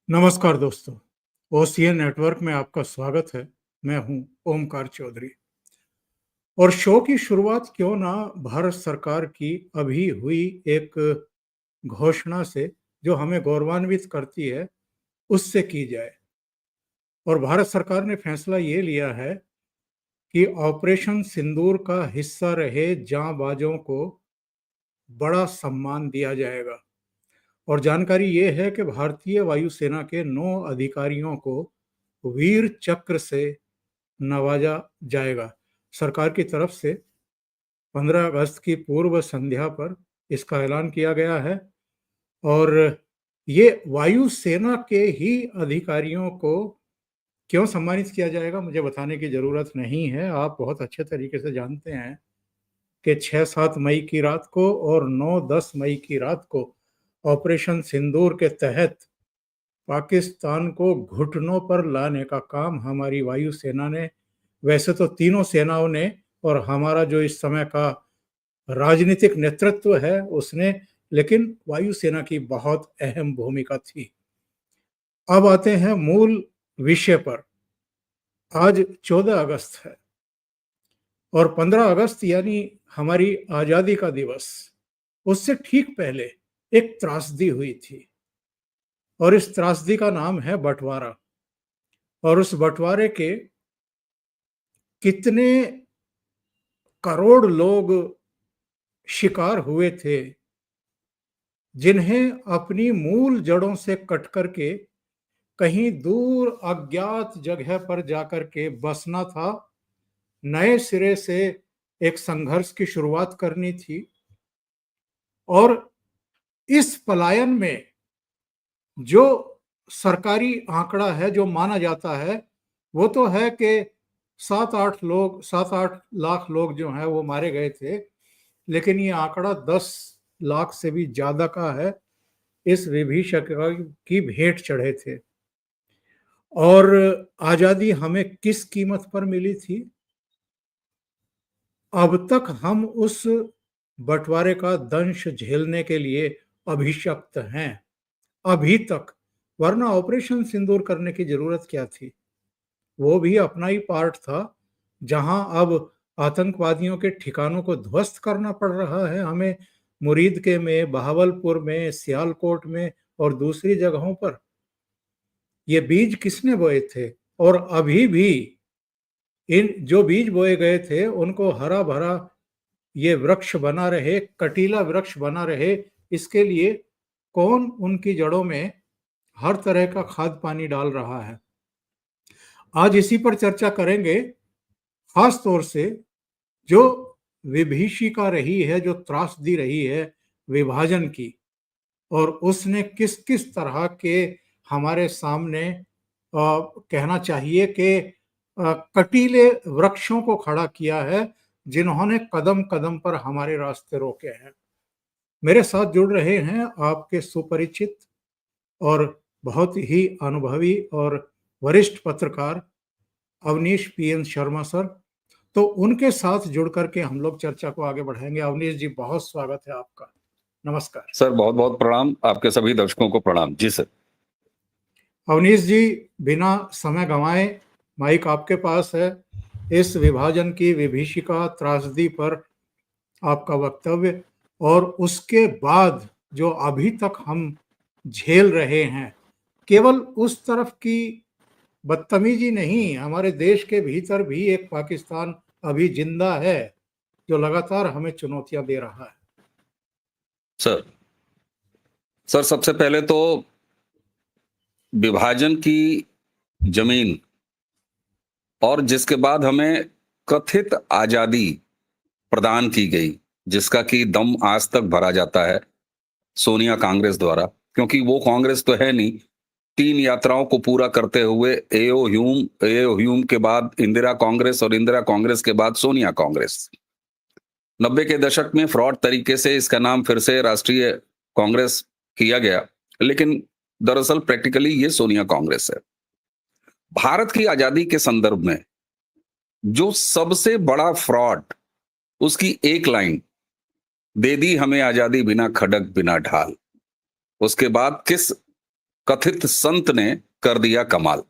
नमस्कार दोस्तों, OCN network में आपका स्वागत है। मैं हूं ओमकार चौधरी और शो की शुरुआत क्यों ना भारत सरकार की अभी हुई एक घोषणा से जो हमें गौरवान्वित करती है, उससे की जाए। और भारत सरकार ने फैसला ये लिया है कि ऑपरेशन सिंदूर का हिस्सा रहे जांबाजों को बड़ा सम्मान दिया जाएगा। और जानकारी ये है कि भारतीय वायुसेना के 9 अधिकारियों को वीर चक्र से नवाजा जाएगा। सरकार की तरफ से 15 अगस्त की पूर्व संध्या पर इसका ऐलान किया गया है और ये वायुसेना के ही अधिकारियों को क्यों सम्मानित किया जाएगा, मुझे बताने की ज़रूरत नहीं है। आप बहुत अच्छे तरीके से जानते हैं कि 6-7 मई की रात को और 9-10 मई की रात को ऑपरेशन सिंदूर के तहत पाकिस्तान को घुटनों पर लाने का काम हमारी वायुसेना ने, वैसे तो तीनों सेनाओं ने, और हमारा जो इस समय का राजनीतिक नेतृत्व है उसने, लेकिन वायुसेना की बहुत अहम भूमिका थी। अब आते हैं मूल विषय पर। आज 14 अगस्त है और 15 अगस्त यानी हमारी आज़ादी का दिवस, उससे ठीक पहले एक त्रासदी हुई थी और इस त्रासदी का नाम है बंटवारा। और उस बंटवारे के कितने करोड़ लोग शिकार हुए थे, जिन्हें अपनी मूल जड़ों से कट करके कहीं दूर अज्ञात जगह पर जाकर के बसना था, नए सिरे से एक संघर्ष की शुरुआत करनी थी। और इस पलायन में जो सरकारी आंकड़ा है, जो माना जाता है, वो तो है कि 7-8 लाख लोग जो हैं वो मारे गए थे, लेकिन ये आंकड़ा 10 लाख से भी ज्यादा का है। इस विभीषक की भेंट चढ़े थे। और आजादी हमें किस कीमत पर मिली थी? अब तक हम उस बंटवारे का दंश झेलने के लिए अभिशप्त हैं, अभी तक। वरना ऑपरेशन सिंदूर करने की जरूरत क्या थी? वो भी अपना ही पार्ट था, जहां अब आतंकवादियों के ठिकानों को ध्वस्त करना पड़ रहा है हमें, मुरीदके में, बहावलपुर में, सियालकोट में और दूसरी जगहों पर। ये बीज किसने बोए थे? और अभी भी इन जो बीज बोए गए थे उनको हरा भरा ये वृक्ष बना रहे, कटीला वृक्ष बना रहे, इसके लिए कौन उनकी जड़ों में हर तरह का खाद पानी डाल रहा है? आज इसी पर चर्चा करेंगे, खास तौर से जो विभीषिका रही है, जो त्रासदी रही है विभाजन की, और उसने किस किस तरह के हमारे सामने कहना चाहिए कि कटीले वृक्षों को खड़ा किया है, जिन्होंने कदम कदम पर हमारे रास्ते रोके हैं। मेरे साथ जुड़ रहे हैं आपके सुपरिचित और बहुत ही अनुभवी और वरिष्ठ पत्रकार अवनीश पीएन शर्मा सर। तो उनके साथ जुड़ करके हम लोग चर्चा को आगे बढ़ाएंगे। अवनीश जी, बहुत स्वागत है आपका। नमस्कार सर। बहुत बहुत प्रणाम। आपके सभी दर्शकों को प्रणाम। जी सर। अवनीश जी, बिना समय गंवाए माइक आपके पास है। इस विभाजन की विभीषिका त्रासदी पर आपका वक्तव्य, और उसके बाद जो अभी तक हम झेल रहे हैं, केवल उस तरफ की बदतमीजी नहीं, हमारे देश के भीतर भी एक पाकिस्तान अभी जिंदा है जो लगातार हमें चुनौतियां दे रहा है। सर सबसे पहले तो विभाजन की जमीन और जिसके बाद हमें कथित आजादी प्रदान की गई, जिसका कि दम आज तक भरा जाता है सोनिया कांग्रेस द्वारा, क्योंकि वो कांग्रेस तो है नहीं। 3 यात्राओं को पूरा करते हुए एओ ह्यूम के बाद इंदिरा कांग्रेस और इंदिरा कांग्रेस के बाद सोनिया कांग्रेस। 90 के दशक में फ्रॉड तरीके से इसका नाम फिर से राष्ट्रीय कांग्रेस किया गया, लेकिन दरअसल प्रैक्टिकली ये सोनिया कांग्रेस है। भारत की आजादी के संदर्भ में जो सबसे बड़ा फ्रॉड, उसकी एक लाइन, दे दी हमें आजादी बिना खड़क बिना ढाल। उसके बाद किस कथित संत ने कर दिया कमाल।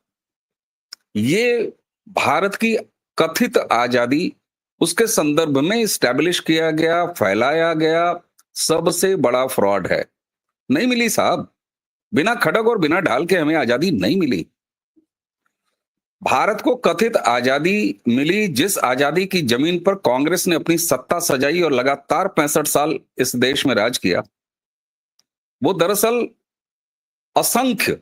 ये भारत की कथित आजादी, उसके संदर्भ में स्टैब्लिश किया गया, फैलाया गया सबसे बड़ा फ्रॉड है। नहीं मिली साहब, बिना खड़ग और बिना ढाल के हमें आजादी नहीं मिली। भारत को कथित आजादी मिली, जिस आजादी की जमीन पर कांग्रेस ने अपनी सत्ता सजाई और लगातार 65 साल इस देश में राज किया, वो दरअसल असंख्य,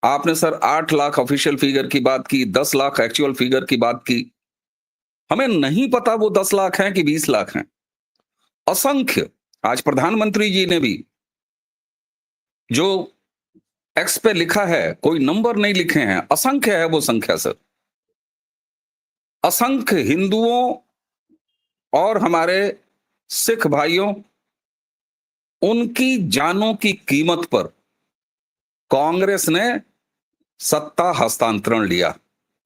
आपने सर 8 लाख ऑफिशियल फिगर की बात की, 10 लाख एक्चुअल फिगर की बात की। हमें नहीं पता वो 10 लाख हैं कि 20 लाख हैं। असंख्य, आज प्रधानमंत्री जी ने भी जो एक्स पे लिखा है, कोई नंबर नहीं लिखे हैं, असंख्य है वो संख्या सर। असंख्य हिंदुओं और हमारे सिख भाइयों, उनकी जानों की कीमत पर कांग्रेस ने सत्ता हस्तांतरण लिया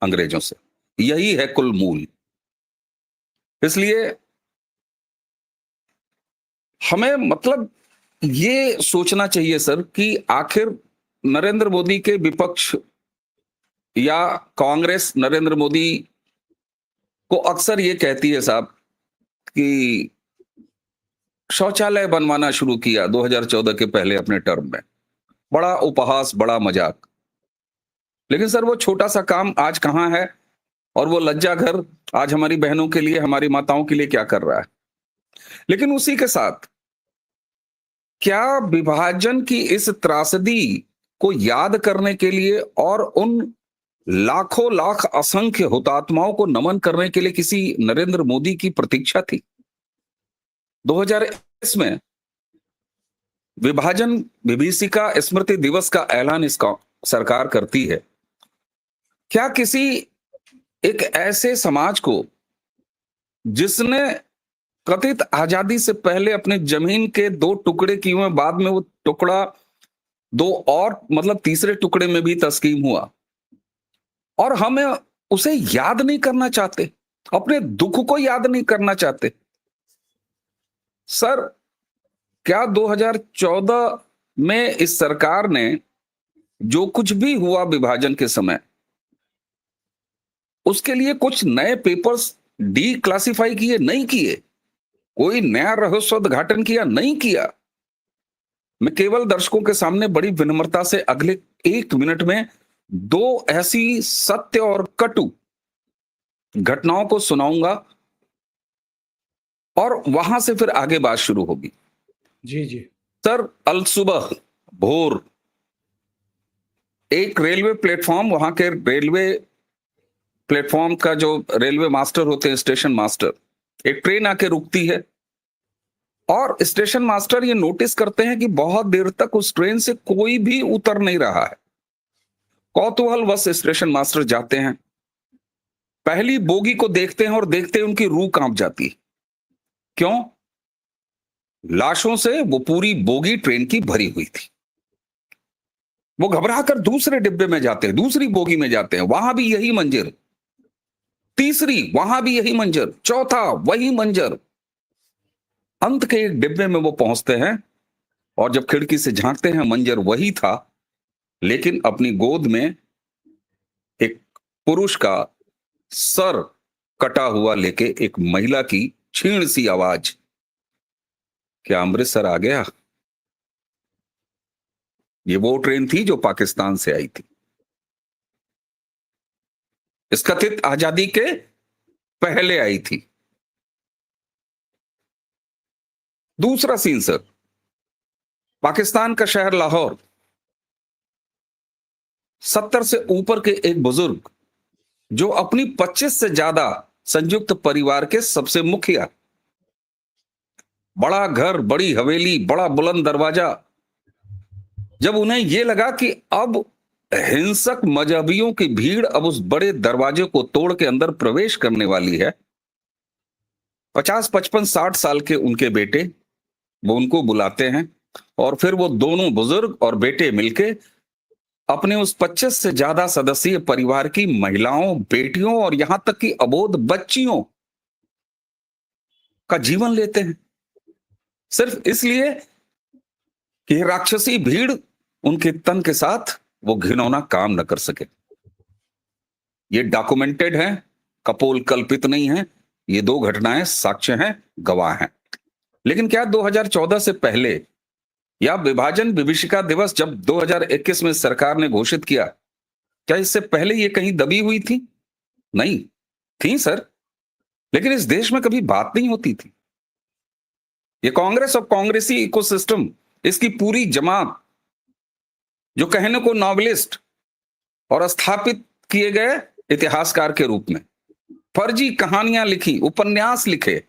अंग्रेजों से। यही है कुल मूल। इसलिए हमें मतलब ये सोचना चाहिए सर कि आखिर नरेंद्र मोदी के विपक्ष या कांग्रेस नरेंद्र मोदी को अक्सर ये कहती है साहब कि शौचालय बनवाना शुरू किया 2014 के पहले अपने टर्म में। बड़ा उपहास, बड़ा मजाक। लेकिन सर वो छोटा सा काम आज कहां है, और वो लज्जा घर आज हमारी बहनों के लिए, हमारी माताओं के लिए क्या कर रहा है। लेकिन उसी के साथ क्या विभाजन की इस त्रासदी को याद करने के लिए और उन लाखों लाख असंख्य हुतात्माओं को नमन करने के लिए किसी नरेंद्र मोदी की प्रतीक्षा थी? 2021 में विभाजन विभीषिका स्मृति दिवस का ऐलान इसका सरकार करती है। क्या किसी एक ऐसे समाज को जिसने कथित आजादी से पहले अपने जमीन के 2 टुकड़े किए हुए, बाद में वो टुकड़ा 2 और मतलब तीसरे टुकड़े में भी तस्कीम हुआ, और हमें उसे याद नहीं करना चाहते, अपने दुख को याद नहीं करना चाहते? सर, क्या 2014 में इस सरकार ने जो कुछ भी हुआ विभाजन के समय, उसके लिए कुछ नए पेपर्स डी क्लासिफाई किए? नहीं किए। कोई नया रहस्योद्घाटन किया? नहीं किया। मैं केवल दर्शकों के सामने बड़ी विनम्रता से अगले 1 मिनट में 2 ऐसी सत्य और कटु घटनाओं को सुनाऊंगा, और वहां से फिर आगे बात शुरू होगी। जी जी सर, अल सुबह भोर एक रेलवे प्लेटफॉर्म, वहां के रेलवे प्लेटफॉर्म का जो रेलवे मास्टर होते हैं, स्टेशन मास्टर, एक ट्रेन आके रुकती है, और स्टेशन मास्टर ये नोटिस करते हैं कि बहुत देर तक उस ट्रेन से कोई भी उतर नहीं रहा है। कौतूहलवश स्टेशन मास्टर जाते हैं, पहली बोगी को देखते हैं, और देखते ही उनकी रूह कांप जाती है। क्यों? लाशों से वो पूरी बोगी ट्रेन की भरी हुई थी। वो घबराकर दूसरे डिब्बे में जाते हैं, दूसरी बोगी में जाते हैं, वहां भी यही मंजर, तीसरी, वहां भी यही मंजर, चौथा वही मंजर। अंत के एक डिब्बे में वो पहुंचते हैं, और जब खिड़की से झांकते हैं, मंजर वही था, लेकिन अपनी गोद में एक पुरुष का सर कटा हुआ लेके एक महिला की क्षीण सी आवाज। क्या अमृतसर आ गया? ये वो ट्रेन थी जो पाकिस्तान से आई थी, इस कथित आजादी के पहले आई थी। दूसरा सीन सर, पाकिस्तान का शहर लाहौर, 70 से ऊपर के एक बुजुर्ग जो अपनी 25 से ज्यादा संयुक्त परिवार के सबसे मुखिया, बड़ा घर, बड़ी हवेली, बड़ा बुलंद दरवाजा। जब उन्हें यह लगा कि अब हिंसक मजहबियों की भीड़ अब उस बड़े दरवाजे को तोड़ के अंदर प्रवेश करने वाली है, 50, 55, 60 साल के उनके बेटे वो उनको बुलाते हैं, और फिर वो दोनों बुजुर्ग और बेटे मिलके अपने उस 25 से ज्यादा सदस्यीय परिवार की महिलाओं, बेटियों और यहां तक कि अबोध बच्चियों का जीवन लेते हैं, सिर्फ इसलिए कि राक्षसी भीड़ उनके तन के साथ वो घिनौना काम न कर सके। ये डॉक्यूमेंटेड है, कपोल कल्पित नहीं है। ये दो घटनाएं साक्ष्य हैं, गवाह हैं। लेकिन क्या 2014 से पहले या विभाजन विभीषिका दिवस जब 2021 में सरकार ने घोषित किया, क्या इससे पहले ये कहीं दबी हुई थी? नहीं थी सर, लेकिन इस देश में कभी बात नहीं होती थी। ये कांग्रेस और कांग्रेसी इकोसिस्टम, इसकी पूरी जमात, जो कहने को नॉवलिस्ट और स्थापित किए गए इतिहासकार के रूप में फर्जी कहानियां लिखी, उपन्यास लिखे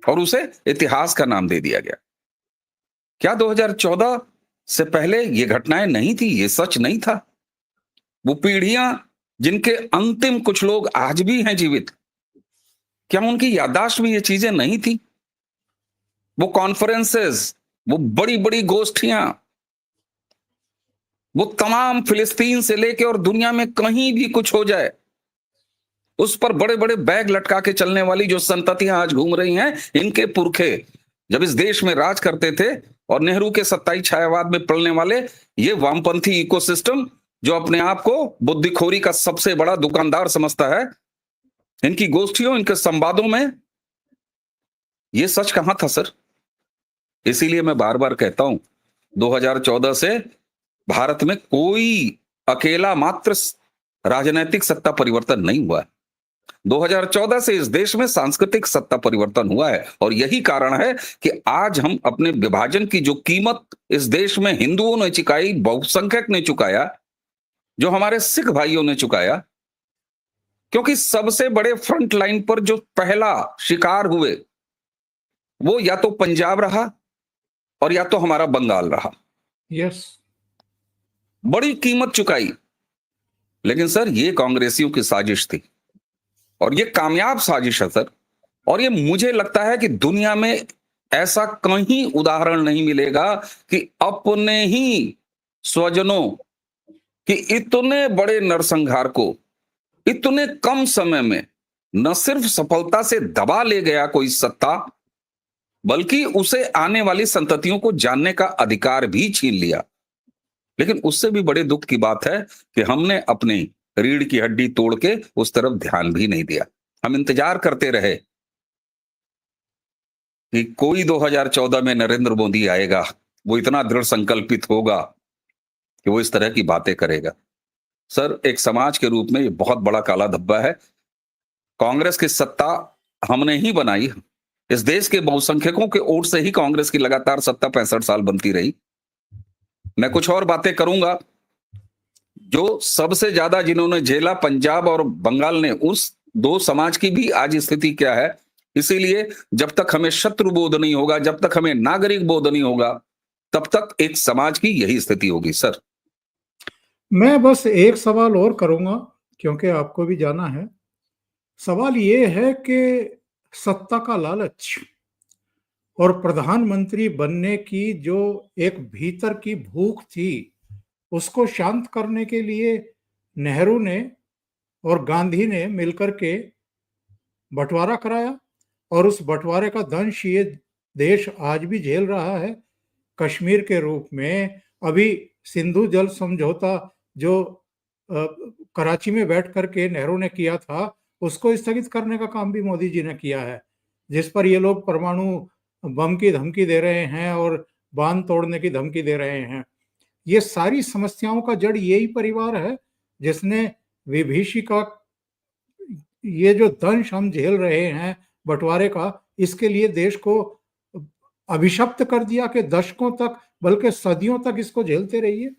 और उसे इतिहास का नाम दे दिया गया। क्या 2014 से पहले ये घटनाएं नहीं थी? ये सच नहीं था? वो पीढ़ियां जिनके अंतिम कुछ लोग आज भी हैं जीवित, क्या उनकी याददाश्त में ये चीजें नहीं थी? वो कॉन्फ्रेंसेस, वो बड़ी बड़ी गोष्ठियां, वो तमाम फिलिस्तीन से लेके और दुनिया में कहीं भी कुछ हो जाए उस पर बड़े बड़े बैग लटका के चलने वाली जो संततियां आज घूम रही हैं, इनके पुरखे जब इस देश में राज करते थे और नेहरू के सत्ताई छायावाद में पलने वाले ये वामपंथी इकोसिस्टम जो अपने आप को बुद्धिखोरी का सबसे बड़ा दुकानदार समझता है, इनकी गोष्ठियों, इनके संवादों में ये सच कहां था सर? इसीलिए मैं बार बार कहता हूं, 2014 से भारत में कोई अकेला मात्र राजनीतिक सत्ता परिवर्तन नहीं हुआ है। 2014 से इस देश में सांस्कृतिक सत्ता परिवर्तन हुआ है और यही कारण है कि आज हम अपने विभाजन की जो कीमत इस देश में हिंदुओं ने चुकाई, बहुसंख्यक ने चुकाया, जो हमारे सिख भाइयों ने चुकाया, क्योंकि सबसे बड़े फ्रंट लाइन पर जो पहला शिकार हुए वो या तो पंजाब रहा और या तो हमारा बंगाल रहा। यस, बड़ी कीमत चुकाई। लेकिन सर ये कांग्रेसियों की साजिश थी और ये कामयाब साजिश है सर। और ये मुझे लगता है कि दुनिया में ऐसा कहीं उदाहरण नहीं मिलेगा कि अपने ही स्वजनों कि इतने बड़े नरसंहार को इतने कम समय में न सिर्फ सफलता से दबा ले गया कोई सत्ता, बल्कि उसे आने वाली संततियों को जानने का अधिकार भी छीन लिया। लेकिन उससे भी बड़े दुख की बात है कि हमने अपनी रीढ़ की हड्डी तोड़ के उस तरफ ध्यान भी नहीं दिया। हम इंतजार करते रहे कि कोई 2014 में नरेंद्र मोदी आएगा, वो इतना दृढ़ संकल्पित होगा कि वो इस तरह की बातें करेगा। सर एक समाज के रूप में ये बहुत बड़ा काला धब्बा है। कांग्रेस की सत्ता हमने ही बनाई। इस देश के बहुसंख्यकों के वोट से ही कांग्रेस की लगातार सत्ता 65 साल बनती रही। मैं कुछ और बातें करूंगा। जो सबसे ज्यादा जिन्होंने झेला पंजाब और बंगाल ने, उस दो समाज की भी आज स्थिति क्या है। इसीलिए जब तक हमें शत्रु बोध नहीं होगा, जब तक हमें नागरिक बोध नहीं होगा, तब तक एक समाज की यही स्थिति होगी। सर मैं बस एक सवाल और करूंगा क्योंकि आपको भी जाना है। सवाल ये है कि सत्ता का लालच और प्रधानमंत्री बनने की जो एक भीतर की भूख थी, उसको शांत करने के लिए नेहरू ने और गांधी ने मिलकर के बंटवारा कराया और उस बंटवारे का दंश ये देश आज भी झेल रहा है कश्मीर के रूप में। अभी सिंधु जल समझौता जो कराची में बैठ करके नेहरू ने किया था, उसको स्थगित करने का काम भी मोदी जी ने किया है, जिस पर ये लोग परमाणु बम की धमकी दे रहे हैं और बांध तोड़ने की धमकी दे रहे हैं। ये सारी समस्याओं का जड़ यही परिवार है जिसने विभीषिका, ये जो दंश हम झेल रहे हैं बंटवारे का, इसके लिए देश को अभिशप्त कर दिया कि दशकों तक बल्कि सदियों तक इसको झेलते रहिए।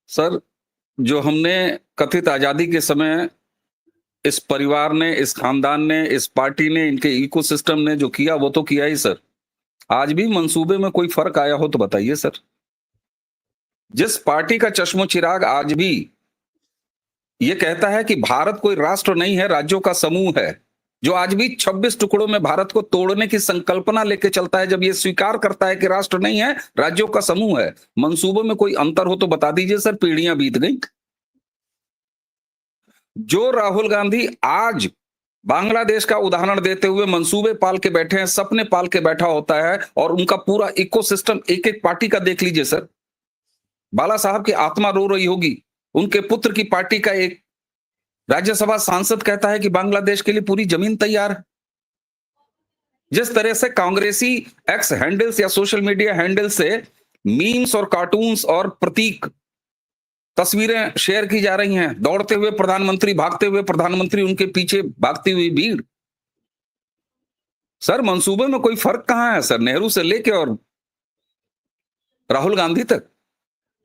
सर जो हमने कथित आजादी के समय इस परिवार ने, इस खानदान ने, इस पार्टी ने, इनके इकोसिस्टम ने जो किया वो तो किया ही सर। आज भी मंसूबे में कोई फर्क आया हो तो बताइए सर। जिस पार्टी का चश्मो चिराग आज भी ये कहता है कि भारत कोई राष्ट्र नहीं है, राज्यों का समूह है, जो आज भी 26 टुकड़ों में भारत को तोड़ने की संकल्पना लेके चलता है, जब ये स्वीकार करता है कि राष्ट्र नहीं है, राज्यों का समूह है, मंसूबों में कोई अंतर हो तो बता दीजिए सर। पीढ़ियां बीत गई। जो राहुल गांधी आज बांग्लादेश का उदाहरण देते हुए मंसूबे पाल के बैठे हैं, सपने पाल के बैठा होता है, और उनका पूरा इकोसिस्टम एक एक पार्टी का देख लीजिए सर। बाला साहब की आत्मा रो रही होगी। उनके पुत्र की पार्टी का एक राज्यसभा सांसद कहता है कि बांग्लादेश के लिए पूरी जमीन तैयार है। जिस तरह से कांग्रेसी एक्स हैंडल्स या सोशल मीडिया हैंडल से मीम्स और कार्टून्स और प्रतीक तस्वीरें शेयर की जा रही हैं, दौड़ते हुए प्रधानमंत्री, भागते हुए प्रधानमंत्री, उनके पीछे भागती हुई भीड़। सर मंसूबे में कोई फर्क कहां है सर? नेहरू से लेके और राहुल गांधी तक,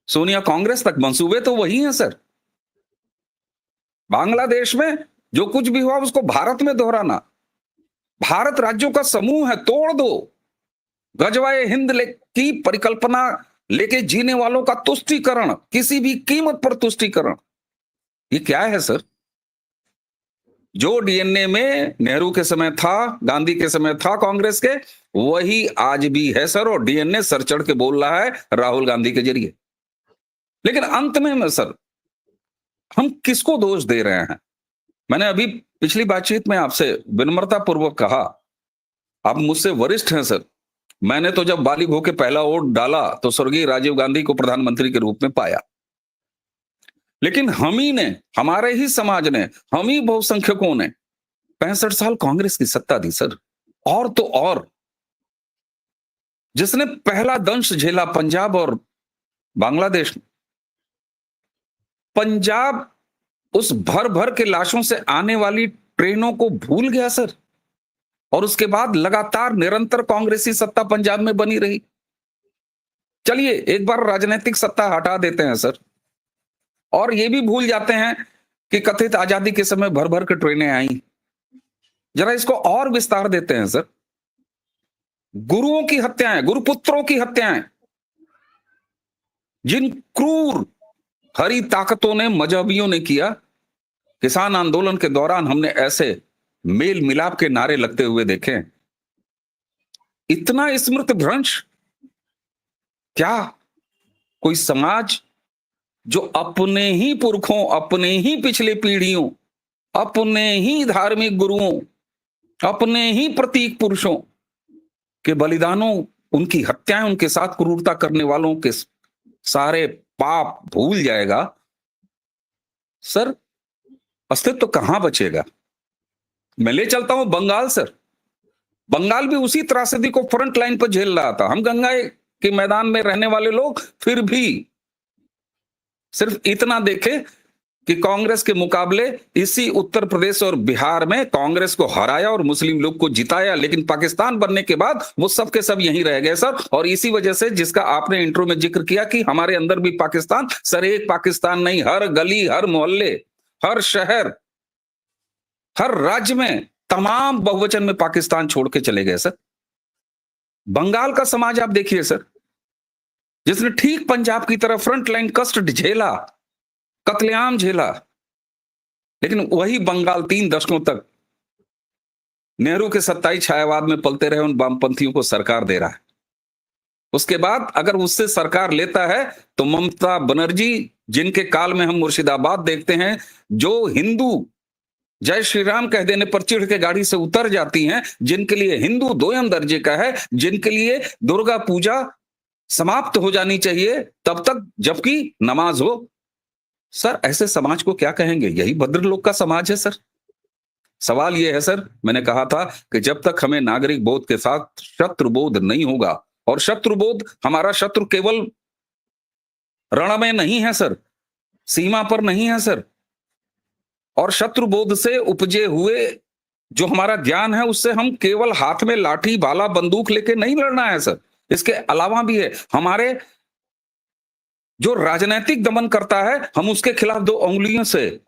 सोनिया कांग्रेस तक, मंसूबे तो वही हैं सर। बांग्लादेश में जो कुछ भी हुआ उसको भारत में दोहराना। भारत राज्यों का समूह है, तोड़ दो। गजवाए हिंद की परिकल्पना लेके जीने वालों का तुष्टीकरण, किसी भी कीमत पर तुष्टीकरण, ये क्या है सर? जो डीएनए में नेहरू के समय था, गांधी के समय था कांग्रेस के, वही आज भी है सर। और डीएनए सर चढ़ के बोल रहा है राहुल गांधी के जरिए। लेकिन अंत में सर हम किसको दोष दे रहे हैं? मैंने अभी पिछली बातचीत में आपसे विनम्रता पूर्वक कहा, आप मुझसे वरिष्ठ हैं सर। मैंने तो जब बालिग होकर पहला वोट डाला तो स्वर्गीय राजीव गांधी को प्रधानमंत्री के रूप में पाया। लेकिन हम ही ने, हमारे ही समाज ने, हम ही बहुसंख्यकों ने 65 साल कांग्रेस की सत्ता दी सर। और तो और जिसने पहला दंश झेला पंजाब और बांग्लादेश में, पंजाब उस भर भर के लाशों से आने वाली ट्रेनों को भूल गया सर। और उसके बाद लगातार निरंतर कांग्रेसी सत्ता पंजाब में बनी रही। चलिए एक बार राजनीतिक सत्ता हटा देते हैं सर, और ये भी भूल जाते हैं कि कथित आजादी के समय भर भर के ट्रेनें आई। जरा इसको और विस्तार देते हैं सर। गुरुओं की हत्याएं, गुरुपुत्रों की हत्याएं, जिन क्रूर हरी ताकतों ने, मजहबियों ने किया। किसान आंदोलन के दौरान हमने ऐसे मेल मिलाप के नारे लगते हुए देखे। इतना स्मृत भ्रंश, क्या कोई समाज जो अपने ही पुरखों, अपने ही पिछले पीढ़ियों, अपने ही धार्मिक गुरुओं, अपने ही प्रतीक पुरुषों के बलिदानों, उनकी हत्याएं, उनके साथ क्रूरता करने वालों के सारे पाप भूल जाएगा सर? अस्तित्व तो कहां बचेगा? मैं ले चलता हूं बंगाल सर। बंगाल भी उसी त्रासदी को फ्रंट लाइन पर झेल रहा था। हम गंगा के मैदान में रहने वाले लोग फिर भी सिर्फ इतना देखे कि कांग्रेस के मुकाबले इसी उत्तर प्रदेश और बिहार में कांग्रेस को हराया और मुस्लिम लोग को जिताया। लेकिन पाकिस्तान बनने के बाद वो सब के सब यहीं रह गए सर। और इसी वजह से, जिसका आपने इंट्रो में जिक्र किया कि हमारे अंदर भी पाकिस्तान, सर एक पाकिस्तान नहीं, हर गली, हर मोहल्ले, हर शहर, हर राज्य में तमाम बहुवचन में पाकिस्तान छोड़ के चले गए सर। बंगाल का समाज आप देखिए सर, जिसने ठीक पंजाब की तरह फ्रंट लाइन कष्ट झेला, कत्लेआम झेला, लेकिन वही बंगाल 3 दशकों तक नेहरू के सत्ताई छायावाद में पलते रहे उन वामपंथियों को सरकार दे रहा है। उसके बाद अगर उससे सरकार लेता है तो ममता बनर्जी, जिनके काल में हम मुर्शिदाबाद देखते हैं, जो हिंदू जय श्री राम कह देने पर चिढ़ के गाड़ी से उतर जाती हैं, जिनके लिए हिंदू दोयम दर्जे का है, जिनके लिए दुर्गा पूजा समाप्त हो जानी चाहिए तब तक जबकि नमाज हो। सर ऐसे समाज को क्या कहेंगे? यही भद्रलोक का समाज है सर। सवाल यह है सर, मैंने कहा था कि जब तक हमें नागरिक बोध के साथ शत्रुबोध नहीं होगा, और शत्रुबोध, हमारा शत्रु केवल रण में नहीं है सर, सीमा पर नहीं है सर, और शत्रुबोध से उपजे हुए जो हमारा ज्ञान है, उससे हम केवल हाथ में लाठी, भाला, बंदूक लेके नहीं लड़ना है सर। इसके अलावा भी है हमारे जो राजनीतिक दमन करता है, हम उसके खिलाफ 2 उंगलियों से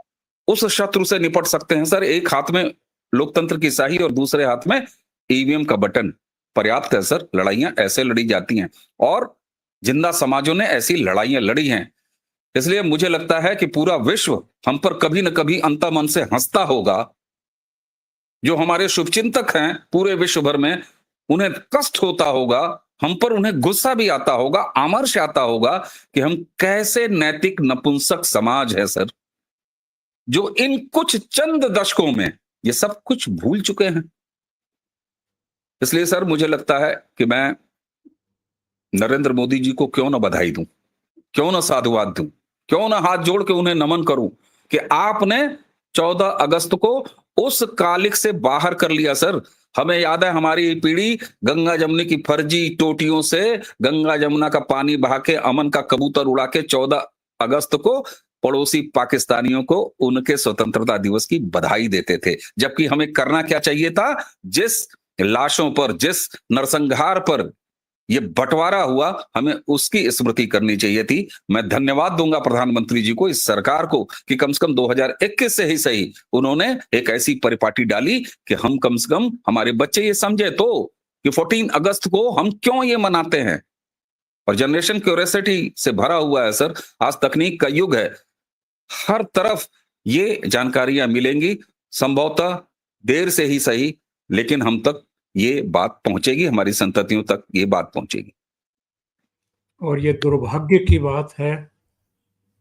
उस शत्रु से निपट सकते हैं सर। एक हाथ में लोकतंत्र की शाही और दूसरे हाथ में ईवीएम का बटन। पर्याप्त है सर। लड़ाइयां ऐसे लड़ी जाती हैं और जिंदा समाजों ने ऐसी लड़ाइयां लड़ी हैं। इसलिए मुझे लगता है कि पूरा विश्व हम पर कभी न कभी अंतर्मन से हंसता होगा। जो हमारे शुभचिंतक हैं पूरे विश्व भर में, उन्हें कष्ट होता होगा, हम पर उन्हें गुस्सा भी आता होगा, आमर्ष आता होगा कि हम कैसे नैतिक नपुंसक समाज है सर, जो इन कुछ चंद दशकों में ये सब कुछ भूल चुके हैं। इसलिए सर मुझे लगता है कि मैं नरेंद्र मोदी जी को क्यों ना बधाई दूं। क्यों ना साधुवाद दूं, क्यों ना हाथ जोड़ के उन्हें नमन करूं कि आपने 14 अगस्त को उस कालिक से बाहर कर लिया सर। हमें याद है हमारी पीढ़ी गंगा जमुनी की फर्जी टोटियों से गंगा जमुना का पानी बहा के अमन का कबूतर उड़ा के 14 अगस्त को पड़ोसी पाकिस्तानियों को उनके स्वतंत्रता दिवस की बधाई देते थे, जबकि हमें करना क्या चाहिए था? जिस लाशों पर, जिस नरसंहार पर ये बंटवारा हुआ, हमें उसकी स्मृति करनी चाहिए थी। मैं धन्यवाद दूंगा प्रधानमंत्री जी को, इस सरकार को, कि कम से कम 2021 से ही सही उन्होंने एक ऐसी परिपाटी डाली कि हम कम से कम हमारे बच्चे ये समझे तो कि 14 अगस्त को हम क्यों ये मनाते हैं। और जनरेशन क्यूरियोसिटी से भरा हुआ है सर। आज तकनीक का युग है, हर तरफ ये जानकारियां मिलेंगी, संभवतः देर से ही सही, लेकिन हम तक ये बात पहुंचेगी, हमारी संततियों तक ये बात पहुंचेगी। और ये दुर्भाग्य की बात है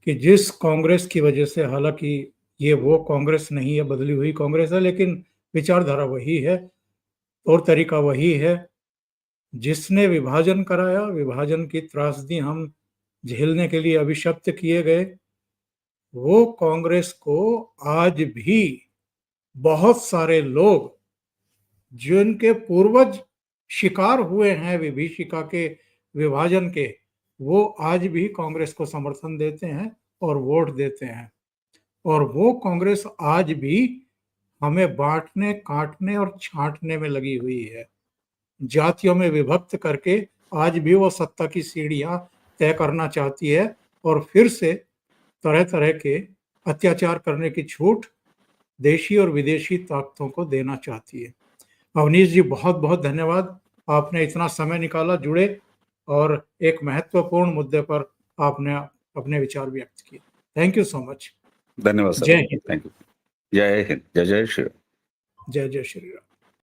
कि जिस कांग्रेस की वजह से, हालांकि ये वो कांग्रेस नहीं है, बदली हुई कांग्रेस है, लेकिन विचारधारा वही है और तरीका वही है, जिसने विभाजन कराया, विभाजन की त्रासदी हम झेलने के लिए अभिशप्त किए गए, वो कांग्रेस को आज भी बहुत सारे लोग जिनके पूर्वज शिकार हुए हैं विभीषिका के, विभाजन के, वो आज भी कांग्रेस को समर्थन देते हैं और वोट देते हैं। और वो कांग्रेस आज भी हमें बांटने, काटने और छांटने में लगी हुई है। जातियों में विभक्त करके आज भी वो सत्ता की सीढ़ियां तय करना चाहती है और फिर से तरह तरह के अत्याचार करने की छूट देशी और विदेशी ताकतों को देना चाहती है। अवनीश जी, बहुत बहुत धन्यवाद, आपने इतना समय निकाला, जुड़े और एक महत्वपूर्ण मुद्दे पर आपने अपने विचार व्यक्त किए। Thank you so much. धन्यवाद सर। जय हिंद। Thank you. जय हिंद। जय जय श्री राम। जय जय श्री राम।